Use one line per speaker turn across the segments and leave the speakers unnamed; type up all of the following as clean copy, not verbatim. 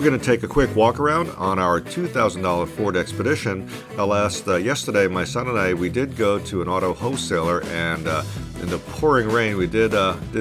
We're going to take a quick walk around on our $2,000 Ford Expedition. Yesterday, my son and I, we did go to an auto wholesaler, and in the pouring rain, we did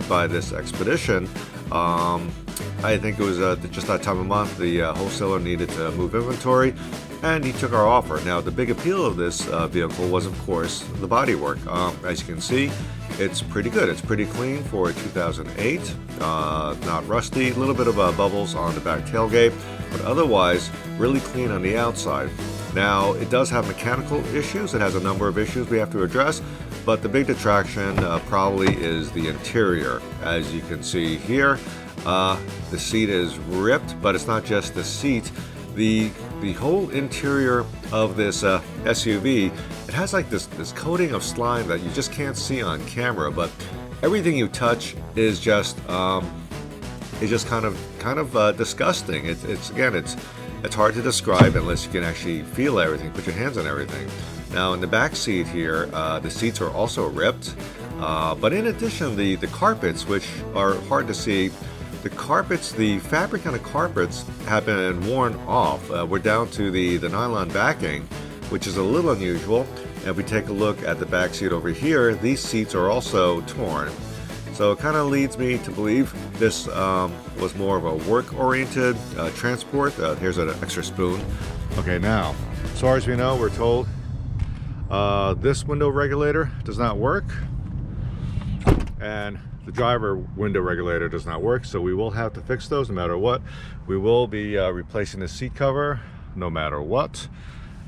buy this Expedition. I think it was just that time of month. The wholesaler needed to move inventory, and he took our offer. Now, the big appeal of this vehicle was, of course, the bodywork. As you can see, it's pretty good. It's pretty clean for a 2008, not rusty. A little bit of bubbles on the back tailgate, but otherwise really clean on the outside. Now, it does have mechanical issues. It has a number of issues we have to address, but the big detraction probably is the interior. As you can see here, the seat is ripped, but it's not just the seat. The whole interior of this SUV, it has like this coating of slime that you just can't see on camera, but everything you touch is just kind of disgusting. It's hard to describe unless you can actually feel everything, put your hands on everything. Now in the back seat here, the seats are also ripped, but in addition, the carpets, which are hard to see, the fabric on the carpets have been worn off. We're down to the nylon backing, which is a little unusual. And if we take a look at the back seat over here, these seats are also torn. So it kind of leads me to believe this was more of a work-oriented transport. Here's an extra spoon. Okay, now, as far as we know, we're told this window regulator does not work, and the driver window regulator does not work, so we will have to fix those no matter what. We will be replacing the seat cover no matter what.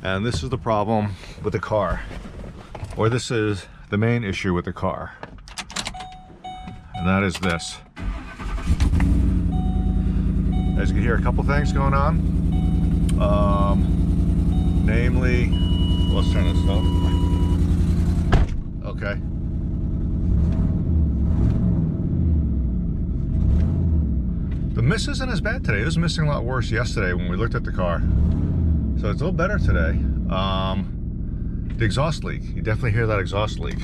And this is the problem with the car, or this is the main issue with the car, and that is this. As you can hear, a couple things going on. Namely, let's turn this off. Okay. The mist isn't as bad today. It was missing a lot worse yesterday when we looked at the car. So it's a little better today. The exhaust leak. You definitely hear that exhaust leak.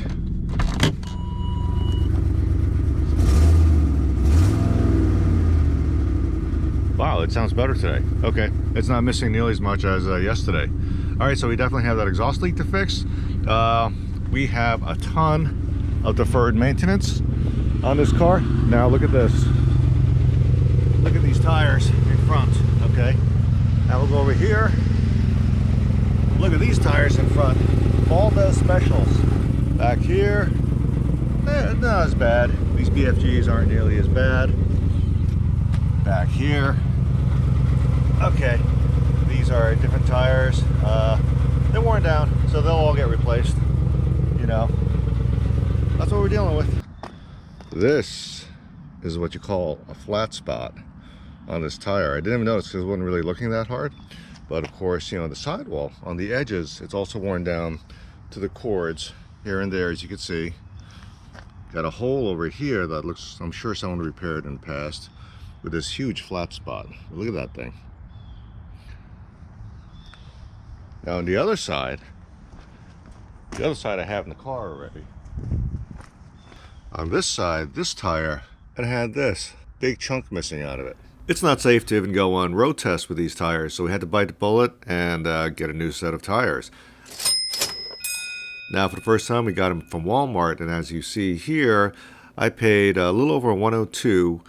Wow, it sounds better today. Okay, it's not missing nearly as much as yesterday. All right, so we definitely have that exhaust leak to fix. We have a ton of deferred maintenance on this car. Now look at this. Look at these tires in front, okay? Now we'll go over here. Look at these tires in front. All those specials. Back here, not as bad. These BFGs aren't nearly as bad. Back here. Okay, these are different tires. They're worn down, so they'll all get replaced. You know, that's what we're dealing with. This is what you call a flat spot on this tire. I didn't even notice because I wasn't really looking that hard, but of course, you know, the sidewall on the edges, it's also worn down to the cords here and there. As you can see, got a hole over here that looks, I'm sure someone repaired in the past, with this huge flat spot. Look at that thing. Now on the other side I have in the car already. On this side, this tire, it had this big chunk missing out of it. It's not safe to even go on road tests with these tires, so we had to bite the bullet and get a new set of tires. Now, for the first time, we got them from Walmart, and as you see here, I paid a little over $102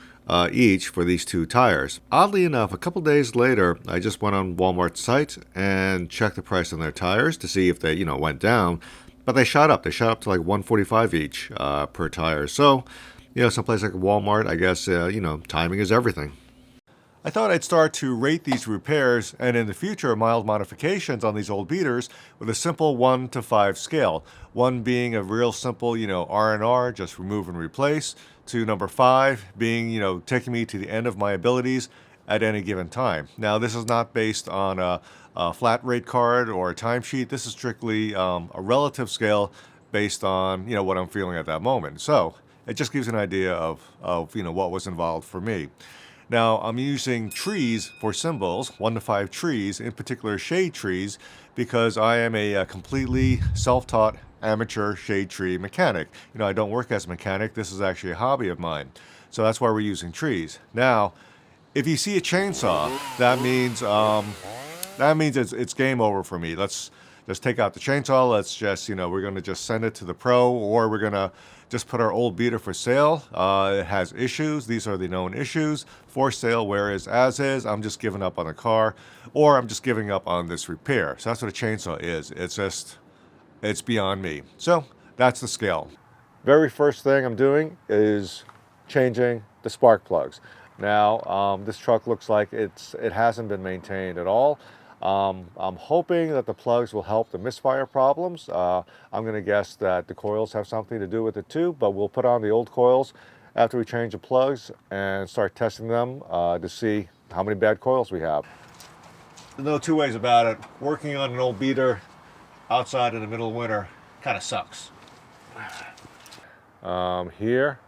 each for these two tires. Oddly enough, a couple days later, I just went on Walmart's site and checked the price on their tires to see if they, you know, went down, but they shot up. They shot up to like $145 each per tire. So, you know, someplace like Walmart, I guess, you know, timing is everything. I thought I'd start to rate these repairs and in the future mild modifications on these old beaters with a simple 1 to 5 scale. 1 being a real simple, you know, R&R, just remove and replace, to number 5 being, you know, taking me to the end of my abilities at any given time. Now, this is not based on a flat rate card or a timesheet. This is strictly a relative scale based on, you know, what I'm feeling at that moment. So it just gives an idea of you know, what was involved for me. Now, I'm using trees for symbols, 1 to 5 trees, in particular shade trees, because I am a completely self-taught amateur shade tree mechanic. You know, I don't work as a mechanic. This is actually a hobby of mine. So that's why we're using trees. Now, If you see a chainsaw, that means it's game over for me. Let's just take out the chainsaw. Let's just, we're going to just send it to the pro, or we're going to just put our old beater for sale. It has issues. These are the known issues. For sale, where is, as is. I'm just giving up on the car, or I'm just giving up on this repair. So that's what a chainsaw is. It's beyond me. So that's the scale. Very first thing I'm doing is changing the spark plugs. Now, this truck looks like it hasn't been maintained at all. I'm hoping that the plugs will help the misfire problems. I'm going to guess that the coils have something to do with it too, but we'll put on the old coils after we change the plugs and start testing them to see how many bad coils we have. There's no two ways about it. Working on an old beater outside in the middle of winter kind of sucks. Here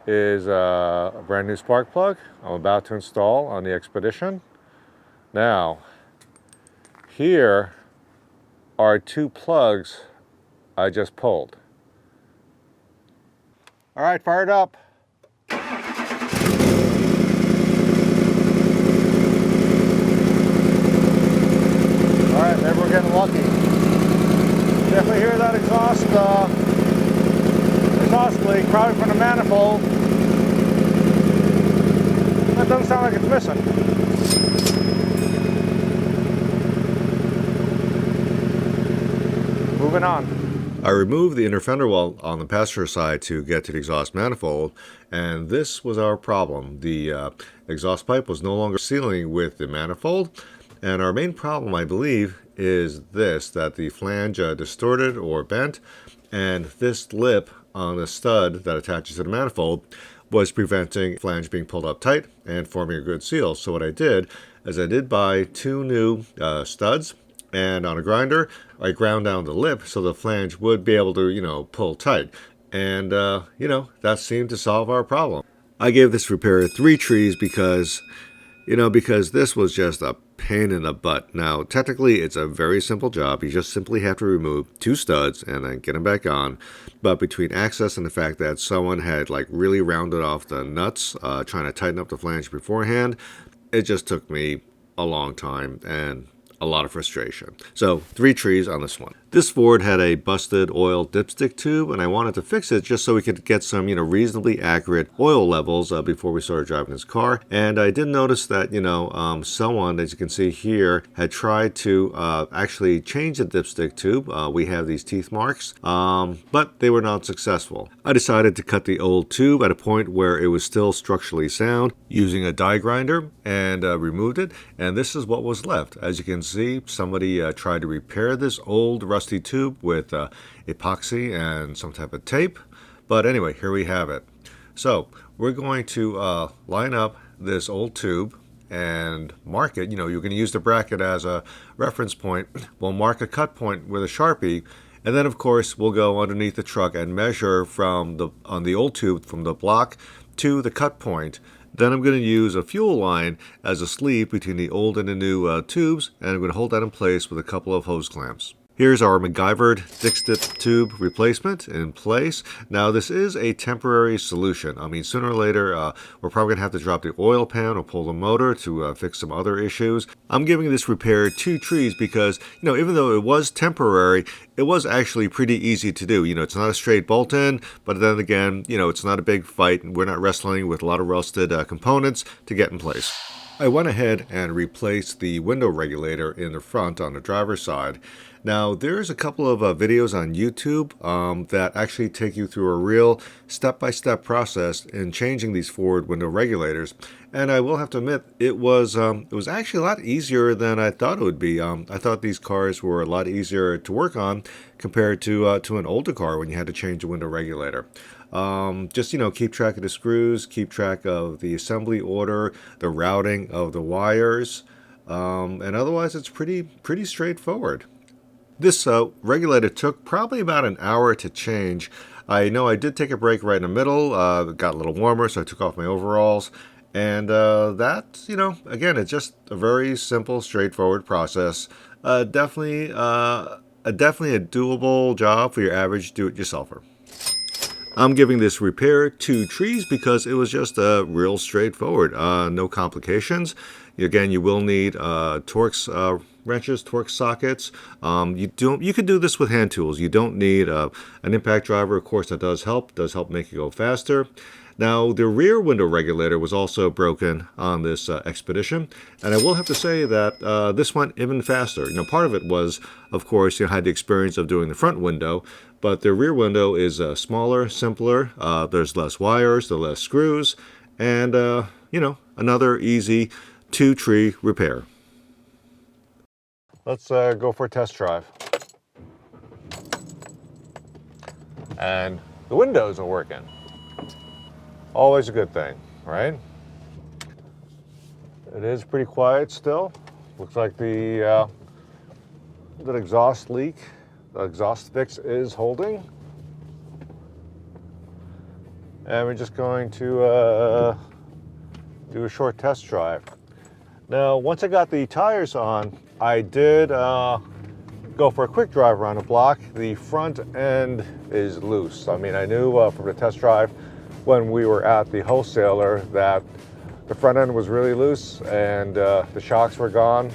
is a brand new spark plug I'm about to install on the Expedition. Now, here are two plugs I just pulled. All right, fire it up. All right, maybe we're getting lucky. Definitely hear that exhaust leak probably from the manifold. That doesn't sound like it's missing. Moving on. I removed the inner fender well on the passenger side to get to the exhaust manifold, and this was our problem. The exhaust pipe was no longer sealing with the manifold, and our main problem, I believe, is this, that the flange distorted or bent, and this lip on the stud that attaches to the manifold was preventing the flange being pulled up tight and forming a good seal. So what I did is I did buy two new studs, and on a grinder I ground down the lip so the flange would be able to, pull tight. And, that seemed to solve our problem. I gave this repair 3 trees because this was just a pain in the butt. Now, technically, it's a very simple job. You just simply have to remove 2 studs and then get them back on. But between access and the fact that someone had really rounded off the nuts, trying to tighten up the flange beforehand, it just took me a long time and a lot of frustration. So 3 trees on this one. This Ford had a busted oil dipstick tube, and I wanted to fix it just so we could get some, reasonably accurate oil levels before we started driving this car. And I did notice that, someone, as you can see here, had tried to actually change the dipstick tube. We have these teeth marks, but they were not successful. I decided to cut the old tube at a point where it was still structurally sound using a die grinder, and removed it. And this is what was left. As you can see, somebody tried to repair this old rusty tube with epoxy and some type of tape. But anyway, here we have it. So we're going to line up this old tube and mark it. You're going to use the bracket as a reference point. We'll mark a cut point with a Sharpie, and then of course we'll go underneath the truck and measure on the old tube from the block to the cut point. Then I'm going to use a fuel line as a sleeve between the old and the new tubes, and I'm going to hold that in place with a couple of hose clamps. Here's our MacGyvered Dipstick tube replacement in place. Now, this is a temporary solution. I mean, sooner or later, we're probably going to have to drop the oil pan or pull the motor to fix some other issues. I'm giving this repair 2 trees because, even though it was temporary, it was actually pretty easy to do. It's not a straight bolt-in, but then again, it's not a big fight. We're not wrestling with a lot of rusted components to get in place. I went ahead and replaced the window regulator in the front on the driver's side. Now, there's a couple of videos on YouTube that actually take you through a real step-by-step process in changing these Ford window regulators. And I will have to admit, it was actually a lot easier than I thought it would be. I thought these cars were a lot easier to work on compared to an older car when you had to change the window regulator. Just, keep track of the screws, keep track of the assembly order, the routing of the wires, and otherwise it's pretty straightforward. This regulator took probably about an hour to change. I know I did take a break right in the middle. It got a little warmer, so I took off my overalls. And that, again, it's just a very simple, straightforward process. Definitely a doable job for your average do-it-yourselfer. I'm giving this repair 2 trees because it was just real straightforward, no complications. Again, you will need Torx wrenches, Torx sockets. You could do this with hand tools. You don't need an impact driver. Of course, that does help make it go faster. Now, the rear window regulator was also broken on this expedition, and I will have to say that this went even faster. Part of it was, of course, I had the experience of doing the front window, but the rear window is smaller, simpler. There's less wires, there's less screws, and another easy 2-tree repair. Let's go for a test drive. And the windows are working. Always a good thing, right? It is pretty quiet still. Looks like the exhaust leak, the exhaust fix is holding. And we're just going to do a short test drive. Now, once I got the tires on, I did go for a quick drive around the block. The front end is loose. I mean, I knew from the test drive when we were at the wholesaler that the front end was really loose and the shocks were gone.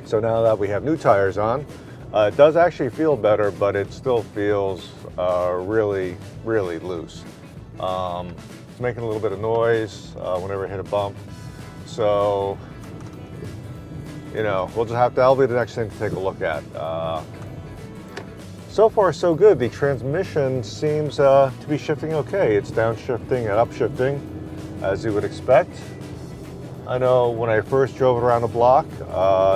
So now that we have new tires on, it does actually feel better, but it still feels really, really loose. It's making a little bit of noise whenever I hit a bump. So, we'll just have to, that'll be the next thing to take a look at. So far, so good. The transmission seems to be shifting okay. It's downshifting and upshifting, as you would expect. I know when I first drove it around the block,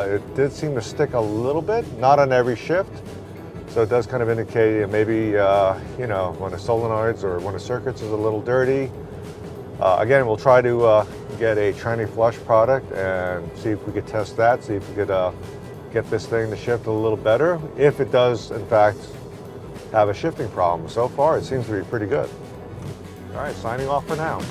it did seem to stick a little bit, not on every shift. So it does kind of indicate maybe, when the solenoids or when the circuits is a little dirty. Again, we'll try to get a tranny flush product and see if we could test that, see if we could get this thing to shift a little better, if it does, in fact, have a shifting problem. So far, it seems to be pretty good. All right, signing off for now.